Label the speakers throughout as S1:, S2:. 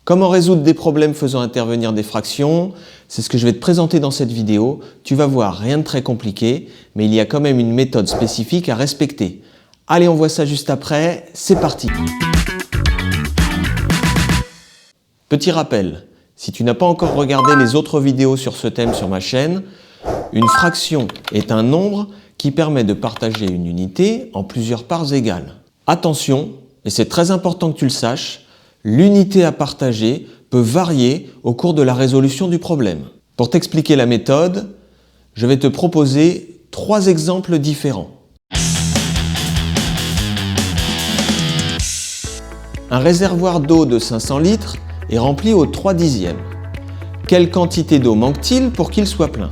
S1: Comment résoudre des problèmes faisant intervenir des fractions? C'est ce que je vais te présenter dans cette vidéo. Tu vas voir, rien de très compliqué, mais il y a quand même une méthode spécifique à respecter. Allez, on voit ça juste après, c'est parti! Petit rappel, si tu n'as pas encore regardé les autres vidéos sur ce thème sur ma chaîne, une fraction est un nombre qui permet de partager une unité en plusieurs parts égales. Attention, et c'est très important que tu le saches, l'unité à partager peut varier au cours de la résolution du problème. Pour t'expliquer la méthode, je vais te proposer 3 exemples différents. Un réservoir d'eau de 500 litres est rempli au 3/10. Quelle quantité d'eau manque-t-il pour qu'il soit plein?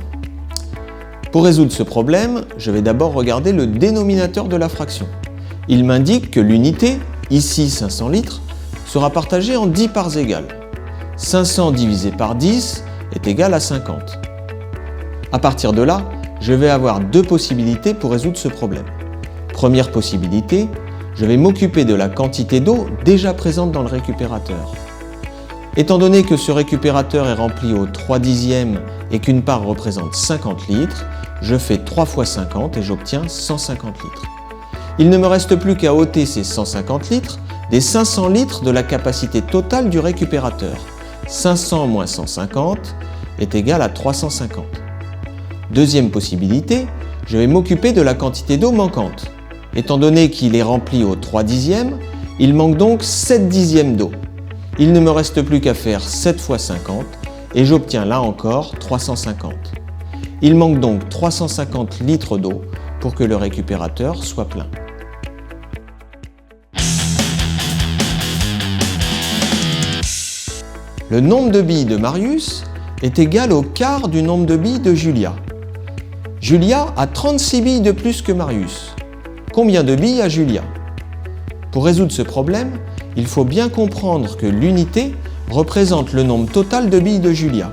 S1: Pour résoudre ce problème, je vais d'abord regarder le dénominateur de la fraction. Il m'indique que l'unité, ici 500 litres, sera partagée en 10 parts égales. 500 divisé par 10 est égal à 50. À partir de là, je vais avoir 2 possibilités pour résoudre ce problème. Première possibilité, je vais m'occuper de la quantité d'eau déjà présente dans le récupérateur. Étant donné que ce récupérateur est rempli au 3/10 et qu'une part représente 50 litres, je fais 3 fois 50 et j'obtiens 150 litres. Il ne me reste plus qu'à ôter ces 150 litres des 500 litres de la capacité totale du récupérateur. 500 moins 150 est égal à 350. Deuxième possibilité, je vais m'occuper de la quantité d'eau manquante. Étant donné qu'il est rempli au 3/10, il manque donc 7/10 d'eau. Il ne me reste plus qu'à faire 7 fois 50 et j'obtiens là encore 350. Il manque donc 350 litres d'eau pour que le récupérateur soit plein. Le nombre de billes de Marius est égal au quart du nombre de billes de Julia. Julia a 36 billes de plus que Marius. Combien de billes a Julia? Pour résoudre ce problème, il faut bien comprendre que l'unité représente le nombre total de billes de Julia.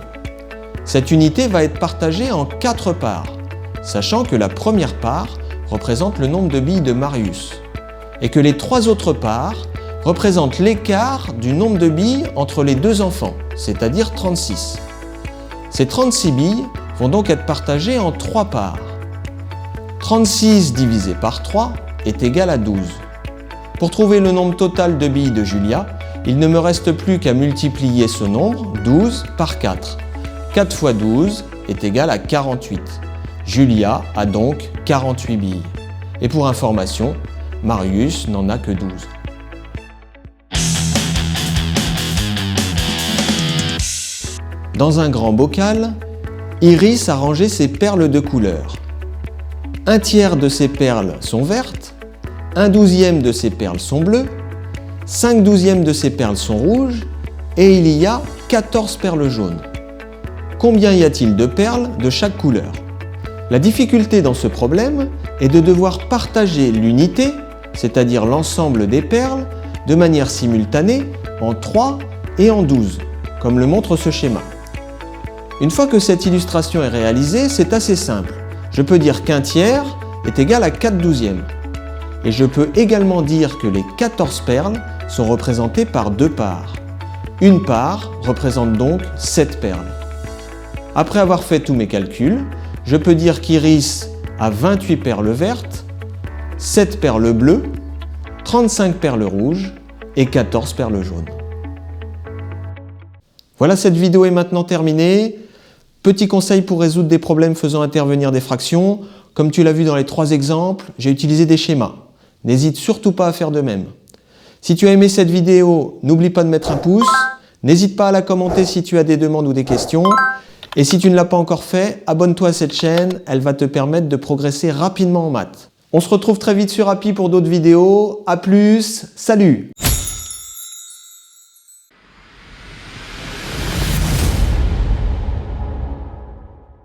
S1: Cette unité va être partagée en 4 parts, sachant que la première part représente le nombre de billes de Marius et que les 3 autres parts représentent l'écart du nombre de billes entre les 2 enfants, c'est-à-dire 36. Ces 36 billes vont donc être partagées en 3 parts. 36 divisé par 3 est égal à 12. Pour trouver le nombre total de billes de Julia, il ne me reste plus qu'à multiplier ce nombre, 12, par 4. 4 fois 12 est égal à 48. Julia a donc 48 billes. Et pour information, Marius n'en a que 12. Dans un grand bocal, Iris a rangé ses perles de couleur. 1/3 de ces perles sont vertes, 1/12 de ces perles sont bleues, 5/12 de ces perles sont rouges et il y a 14 perles jaunes. Combien y a-t-il de perles de chaque couleur? La difficulté dans ce problème est de devoir partager l'unité, c'est-à-dire l'ensemble des perles, de manière simultanée en 3 et en 12, comme le montre ce schéma. Une fois que cette illustration est réalisée, c'est assez simple. Je peux dire qu'1/3 est égal à 4/12. Et je peux également dire que les 14 perles sont représentées par 2 parts. Une part représente donc 7 perles. Après avoir fait tous mes calculs, je peux dire qu'Iris a 28 perles vertes, 7 perles bleues, 35 perles rouges et 14 perles jaunes. Voilà, cette vidéo est maintenant terminée. Petit conseil pour résoudre des problèmes faisant intervenir des fractions. Comme tu l'as vu dans les 3 exemples, j'ai utilisé des schémas. N'hésite surtout pas à faire de même. Si tu as aimé cette vidéo, n'oublie pas de mettre un pouce. N'hésite pas à la commenter si tu as des demandes ou des questions. Et si tu ne l'as pas encore fait, abonne-toi à cette chaîne, elle va te permettre de progresser rapidement en maths. On se retrouve très vite sur Happy pour d'autres vidéos. A plus, salut!